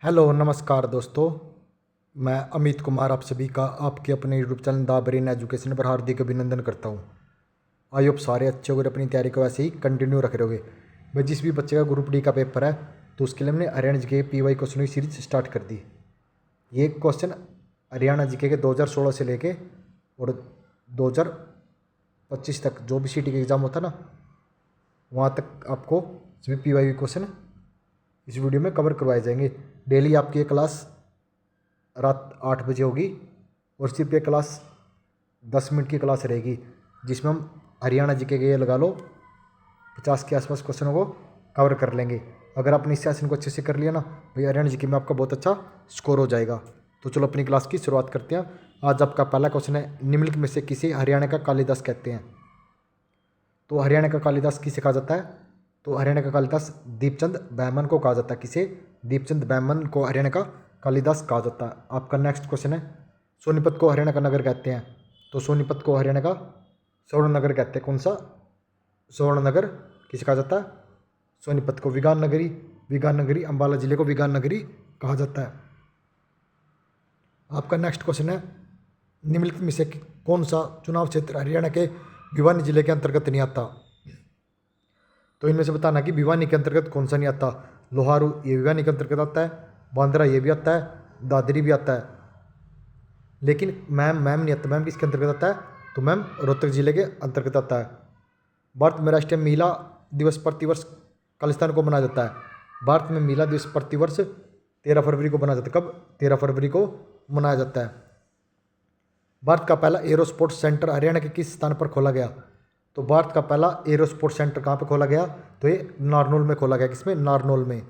Hello नमस्कार दोस्तों। मैं अमित कुमार आप सभी का आपके अपने YouTube channel the brain education पर हार्दिक अभिनंदन करता हूं। आई होप सारे अच्छे होकर अपनी तैयारी को वैसे ही कंटिन्यू रख रहे होगे। भाई जिस भी बच्चे का ग्रुप डी का पेपर है तो उसके लिए हमने हरियाणा जीके पीवाई क्वेश्चन की सीरीज स्टार्ट कर दी। ये क्वेश्चन हरियाणा जीके के 2016 से लेके और 2025 तक जो भी सीटी का एग्ज़ाम होता ना वहाँ तक आपको सभी पीवाई क्वेश्चन इस वीडियो में कवर करवाए जाएंगे। डेली आपकी ये क्लास रात 8 बजे होगी और सिर्फ ये क्लास 10 मिनट की क्लास रहेगी जिसमें हम हरियाणा जीके के ये लगा लो 50 के आसपास क्वेश्चनों को कवर कर लेंगे। अगर आपने इस सेशन को अच्छे से कर लिया ना भाई हरियाणा जीके में आपका बहुत अच्छा स्कोर हो जाएगा। तो चलो अपनी क्लास की शुरुआत करते हैं। आज आपका पहला क्वेश्चन है, निम्नलिखित में से किसे हरियाणा का कालिदास कहते हैं। तो हरियाणा का कालिदास किसे कहा जाता है? तो हरियाणा का कालिदास दीपचंद बैमन को कहा जाता है। किसे? दीपचंद बैमन को हरियाणा का कालिदास कहा जाता है। आपका नेक्स्ट क्वेश्चन है, सोनीपत को हरियाणा का नगर कहते हैं। तो सोनीपत को हरियाणा का स्वर्ण नगर कहते हैं। कौन सा? स्वर्ण नगर किसे कहा जाता है? सोनीपत को। विज्ञान नगरी, विज्ञान नगरी अम्बाला जिले को विज्ञान नगरी कहा जाता है। आपका नेक्स्ट क्वेश्चन है, निम्नलिखित में से कौन सा चुनाव क्षेत्र हरियाणा के भिवानी जिले के अंतर्गत नहीं आता। तो इनमें से बताना कि भिवानी के अंतर्गत कौन सा नहीं आता। लोहारू ये भिवानी के अंतर्गत आता है, बांद्रा ये भी आता है, दादरी भी आता है, लेकिन मैम नहीं आता। मैम किसके अंतर्गत आता है? तो मैम रोहतक जिले के अंतर्गत आता है। भारत में राष्ट्रीय महिला दिवस प्रतिवर्ष खालिस्तान को मनाया जाता है। भारत में महिला दिवस प्रतिवर्ष 13 फरवरी को मनाया जाता है। कब? 13 फरवरी को मनाया जाता है। भारत का पहला एरोस्पोर्ट सेंटर हरियाणा के किस स्थान पर खोला गया। तो भारत का पहला एरोस्पोर्ट सेंटर कहाँ पे खोला गया? तो ये नारनौल में खोला गया। किसमें? नारनौल में।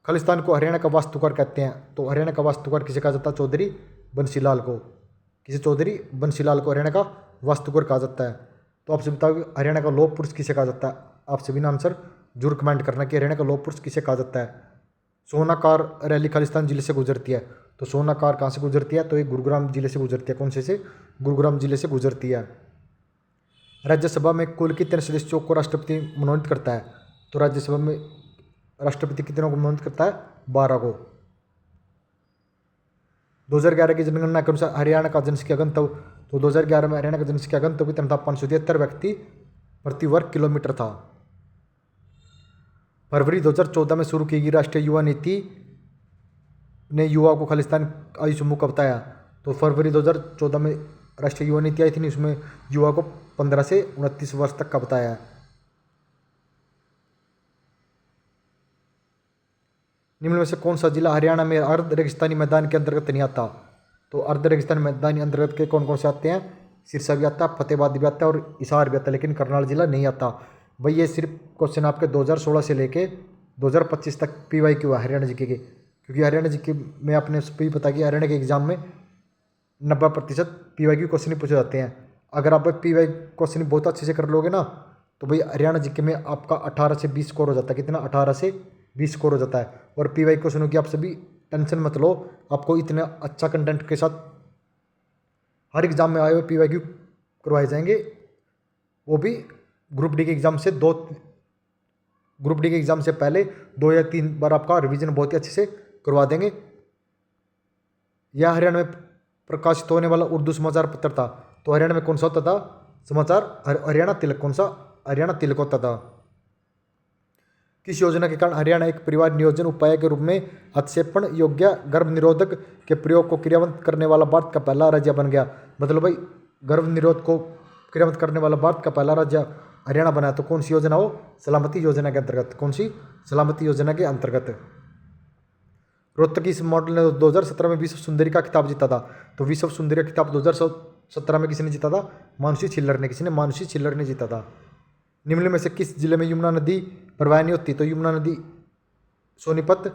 खालिस्तान को हरियाणा का वास्तुकार कहते हैं। तो हरियाणा का वास्तुकार किसे कहा जाता है? चौधरी बंसीलाल को। किसे? चौधरी बंसीलाल को हरियाणा का वास्तुकार कहा जाता है। तो आपसे बताओ हरियाणा का लौह पुरुष किसे कहा जाता है? आप सभी ने आंसर जरूर कमेंट करना कि हरियाणा का लौह पुरुष किसे कहा जाता है। सोनाकार रैली खालिस्तान जिले से गुजरती है। तो सोनाकार कहाँ से गुजरती है? तो ये गुरुग्राम जिले से गुजरती है। कौन से? गुरुग्राम जिले से गुजरती है। राज्यसभा में कुल कितने सदस्यों को राष्ट्रपति मनोनीत करता है। तो राज्यसभा में राष्ट्रपति कितनों को मनोनीत करता है? 12 को। 2011 की जनगणना के अनुसार हरियाणा का जनसंख्या घनत्व, तो 2011 में हरियाणा का जनसंख्या घनत्व कितना था? 573 व्यक्ति प्रति वर्ग किलोमीटर था। फरवरी 2014 में शुरू की गई राष्ट्रीय युवा नीति ने युवाओं को खालिस्तान आयु समूह का बताया। तो फरवरी 2014 में राष्ट्रीय युवा नीति आई थी, उसमें युवा को 15 से 29 वर्ष तक का बताया है। निम्न में से कौन सा जिला हरियाणा में अर्ध रेगिस्तानी मैदान के अंतर्गत नहीं आता। तो अर्ध रेगिस्तानी मैदान अंतर्गत के कौन कौन से आते हैं? सिरसा भी आता है, फतेहाबाद भी आता है और हिसार भी आता है, लेकिन करनाल जिला नहीं आता। भाई ये सिर्फ क्वेश्चन आपके 2016 से लेके 2025 तक पीवाई क्यू है हरियाणा जीके के, क्योंकि हरियाणा जीके में आपने सभी पता कि हरियाणा के एग्जाम में 90% पीवाई क्यू क्वेश्चन ही पूछे जाते हैं। अगर आप पीवाई क्वेश्चन बहुत अच्छे से कर लोगे ना तो भाई हरियाणा जीके में आपका 18 से 20 स्कोर हो जाता है। कितना? 18 से 20 स्कोर हो जाता है। और पीवाई क्वेश्चनों की आप सभी टेंशन मत लो, आपको इतना अच्छा कंटेंट के साथ हर एग्जाम में आए हुए पीवाई क्यू करवाए जाएंगे, वो भी ग्रुप डी के एग्ज़ाम से ग्रुप डी के एग्ज़ाम से पहले 2 या 3 बार आपका रिवीजन बहुत ही अच्छे से करवा देंगे। यह हरियाणा में प्रकाशित होने वाला उर्दू समाचार पत्र था। तो हरियाणा में कौन सा होता था समाचार? हरियाणा तिलक। कौन सा? हरियाणा तिलक होता था। किस योजना के कारण हरियाणा एक परिवार नियोजन उपाय के रूप में अतिक्षेपण योग्य गर्भ निरोधक के प्रयोग को क्रियान्वित करने वाला भारत का पहला राज्य बन गया। मतलब भाई गर्भ निरोध को क्रियान्वित करने वाला भारत का पहला राज्य हरियाणा बना। तो कौन सी योजना हो? सलामती योजना के अंतर्गत। कौन सी? सलामती योजना के अंतर्गत। रोहतक इस मॉडल ने 2017 में विश्व सुंदरी का खिताब जीता था। तो विश्व सुंदरी का खिताब 2017 में किसने जीता था? मानुषी छिल्लर ने। किसने? मानुषी छिल्लर ने जीता था। निम्न में से किस जिले में यमुना नदी प्रवाहिनी होती? तो यमुना नदी सोनीपत,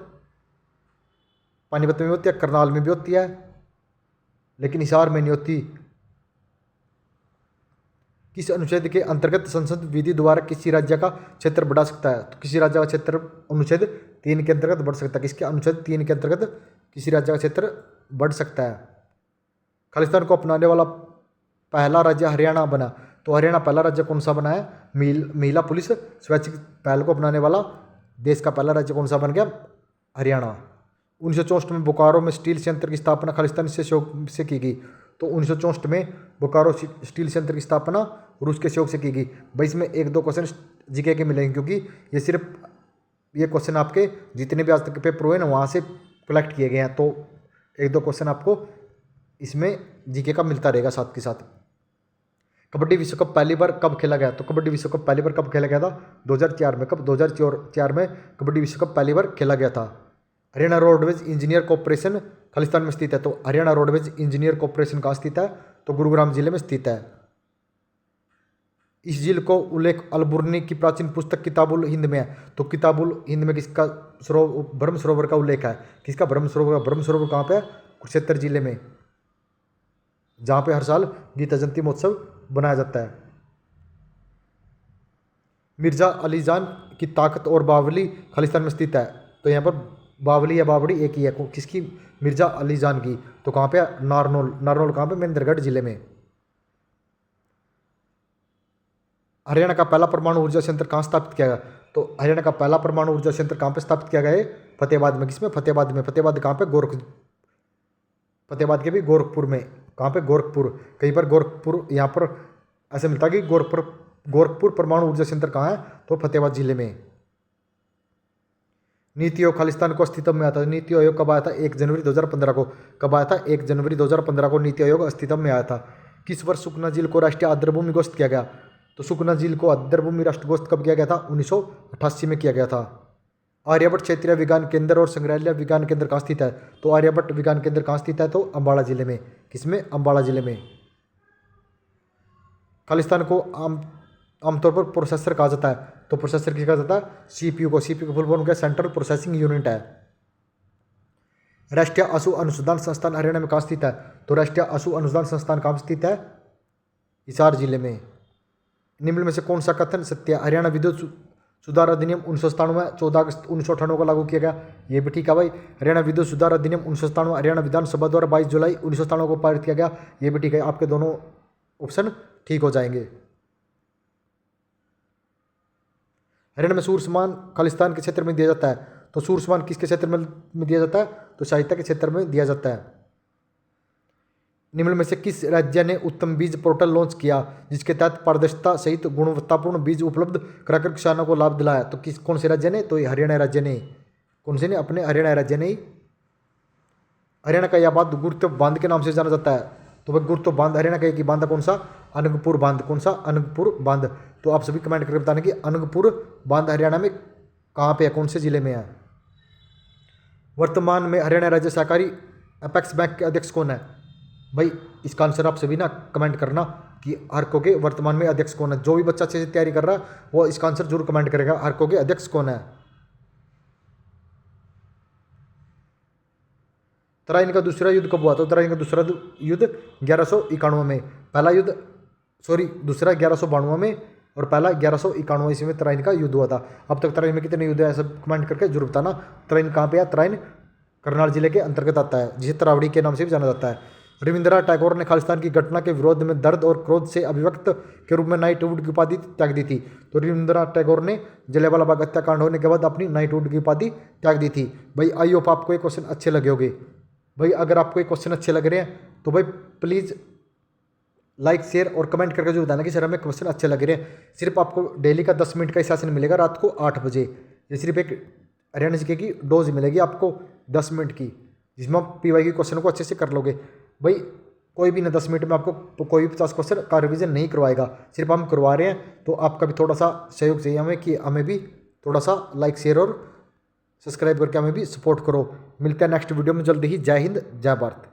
पानीपत में भी होती है, करनाल में भी होती है, लेकिन हिसार में नहीं होती। किस अनुच्छेद के अंतर्गत संसद विधि द्वारा किसी राज्य का क्षेत्र बढ़ा सकता है। तो किसी राज्य का क्षेत्र अनुच्छेद 3 के अंतर्गत बढ़ सकता है। किसके? अनुच्छेद 3 के अंतर्गत किसी राज्य का क्षेत्र बढ़ सकता है। खालिस्तान को अपनाने वाला पहला राज्य हरियाणा बना। तो हरियाणा पहला राज्य कौन सा बना है? महिला पुलिस स्वैच्छिक पहल को अपनाने वाला देश का पहला राज्य कौन सा बन गया? हरियाणा। 1964 में बोकारो में स्टील संयंत्र की स्थापना खालिस्तानी से सहयोग से की गई। तो 1964 में बोकारो स्टील संयंत्र की स्थापना रूस के सहयोग से की गई। भाई इसमें 1-2 क्वेश्चन जीके के मिलेंगे, क्योंकि ये क्वेश्चन आपके जितने भी आज तक पेपर हुए ना वहाँ से कलेक्ट किए गए हैं। तो 1-2 क्वेश्चन आपको इसमें जीके का मिलता रहेगा साथ के साथ। कबड्डी विश्व कप पहली बार कब खेला गया? तो कबड्डी विश्व कप पहली बार कब खेला गया था? 2004 में। कब? 2004 में कबड्डी विश्व कप पहली बार खेला गया था। Haryana roadways engineer corporation Khalistan में स्थित है। तो हरियाणा रोडवेज इंजीनियर कॉर्पोरेशन कहाँ स्थित है? तो गुरुग्राम जिले में स्थित है। इस झील को उल्लेख अलबुर्नी की प्राचीन पुस्तक किताबुल हिंद में है। तो किताबुल हिंद में किसका ब्रह्म सरोवर का उल्लेख है? किसका? ब्रह्म सरोवर। ब्रह्म सरोवर कहाँ पे है? कुरुक्षेत्र जिले में, जहाँ पे हर साल गीता जयंती महोत्सव बनाया जाता है। मिर्जा अली जान की ताकत और बावली खालिस्तान में स्थित है। तो यहाँ पर बावली या बावड़ी एक ही है। किसकी? मिर्जा अली जान की। तो कहाँ पे? नारनौल। नारनौल कहाँ पे? महेंद्रगढ़ जिले में। हरियाणा का पहला परमाणु ऊर्जा संयंत्र कहाँ स्थापित किया गया? तो हरियाणा का पहला परमाणु ऊर्जा संयंत्र कहाँ पे स्थापित किया गया है? फतेहाबाद में। किसमें? फतेहाबाद में। फतेहाबाद कहाँ पे? फतेहाबाद के भी गोरखपुर में। कहाँ पे? गोरखपुर। कहीं पर गोरखपुर, यहाँ पर ऐसे मिलता है कि गोरखपुर परमाणु ऊर्जा संयंत्र कहाँ है? तो फतेहाबाद जिले में। नीति आयोग खालिस्तान को अस्तित्व में आता है। नीति आयोग कब आया था? 1 जनवरी 2015 को। कब आया था? 1 जनवरी 2015 को नीति आयोग अस्तित्व में आया था। किस वर्ष सुखना झील को राष्ट्रीय आर्द्रभूमि घोषित किया गया? तो सुखना झील को आर्द्रभूमि राष्ट्र घोषित कब किया गया था? 1988 में किया गया था। आर्यभट्ट क्षेत्रीय विज्ञान केंद्र और संग्रहालय विज्ञान केंद्र कहाँ स्थित है? तो आर्यभट्ट विज्ञान केंद्र कहाँ स्थित है? तो अम्बाड़ा जिले में। किसमें? अम्बाड़ा जिले में। खालिस्तान को आमतौर पर प्रोसेसर कहा जाता है। तो प्रोसेसर किसे कहा जाता है? सीपीयू को। सीपीयू का फुल फॉर्म क्या? सेंट्रल प्रोसेसिंग यूनिट है। राष्ट्रीय अशु अनुसंधान संस्थान हरियाणा में कहाँ स्थित है? तो राष्ट्रीय अशु अनुसंधान संस्थान कहाँ स्थित है? हिसार जिले में। निम्न में से कौन सा कथन सत्य है? हरियाणा विद्युत सुधार अधिनियम 1997 में 14 अगस्त 1998 को लागू किया गया। ये भी ठीक है भाई। हरियाणा विद्युत सुधार अधिनियम 1997 हरियाणा विधानसभा द्वारा 22 जुलाई 1997 को पारित किया गया। ये भी ठीक है। आपके दोनों ऑप्शन ठीक हो जाएंगे। हरियाणा में सूर्य सम्मान खालिस्तान के क्षेत्र में दिया जाता है। तो सूर्य सम्मान किसके क्षेत्र में दिया जाता है? तो साहित्य के क्षेत्र में दिया जाता है। निम्न में से किस राज्य ने उत्तम बीज पोर्टल लॉन्च किया जिसके तहत पारदर्शिता सहित गुणवत्तापूर्ण बीज उपलब्ध कराकर किसानों को लाभ दिलाया? तो कौन से राज्य ने? तो ये हरियाणा राज्य ने। कौन से ने? अपने हरियाणा राज्य ने। हरियाणा का यह बांध गुरुत्व बांध के नाम से जाना जाता है। तो वह गुरुत्व बांध हरियाणा का एक ही बांध कौन सा? अनंगपुर बांध। कौन सा? अनंगपुर बांध। तो आप सभी कमेंट करके बताना कि अनंगपुर बांध हरियाणा में कहाँ पे है, कौन से जिले में है। वर्तमान में हरियाणा राज्य सहकारी अपेक्स बैंक के अध्यक्ष कौन है? भाई इसका आंसर आप सभी ना कमेंट करना कि हरको के वर्तमान में अध्यक्ष कौन है। जो भी बच्चा अच्छे से तैयारी कर रहा है वो इसका आंसर जरूर कमेंट करेगा, हरको के अध्यक्ष कौन है। तराइन का दूसरा युद्ध कब हुआ? तो तराइन का दूसरा युद्ध 1191 में। पहला युद्ध दूसरा 1192 में और पहला 1191 ईस्वी में तराइन का युद्ध हुआ था। अब तक तराइन में कितने युद्ध है सब कमेंट करके जरूर बताना। तराइन कहाँ पे है? तराइन करनाल जिले के अंतर्गत आता है, जिसे तरावड़ी के नाम से भी जाना जाता है। रविंद्रनाथ टैगोर ने खालिस्तान की घटना के विरोध में दर्द और क्रोध से अभिव्यक्त के रूप में नाइटहुड की उपाधि त्याग दी थी। तो रविंद्रनाथ टैगोर ने जलियांवाला बाग हत्याकांड होने के बाद अपनी नाइटहुड की उपाधि त्याग दी थी। भाई आई होप आपको ये क्वेश्चन अच्छे लगे होंगे। भाई अगर आपको ये क्वेश्चन अच्छे लग रहे हैं तो भाई प्लीज़ लाइक शेयर और कमेंट करके जो बताना कि सर हमें क्वेश्चन अच्छे लग रहे हैं। सिर्फ आपको डेली का 10 मिनट का सेशन मिलेगा रात को 8 बजे। ये सिर्फ एक हरियाणा जीके की डोज मिलेगी आपको 10 मिनट की, जिसमें आप पीवाई के क्वेश्चन को अच्छे से कर लोगे। भाई कोई भी ना 10 मिनट में आपको कोई भी 50 क्वेश्चन का रिविजन नहीं करवाएगा, सिर्फ हम करवा रहे हैं। तो आपका भी थोड़ा सा सहयोग चाहिए हमें कि हमें भी थोड़ा सा लाइक शेयर और सब्सक्राइब करके हमें भी सपोर्ट करो। मिलते हैं नेक्स्ट वीडियो में जल्दी ही। जय हिंद, जय भारत।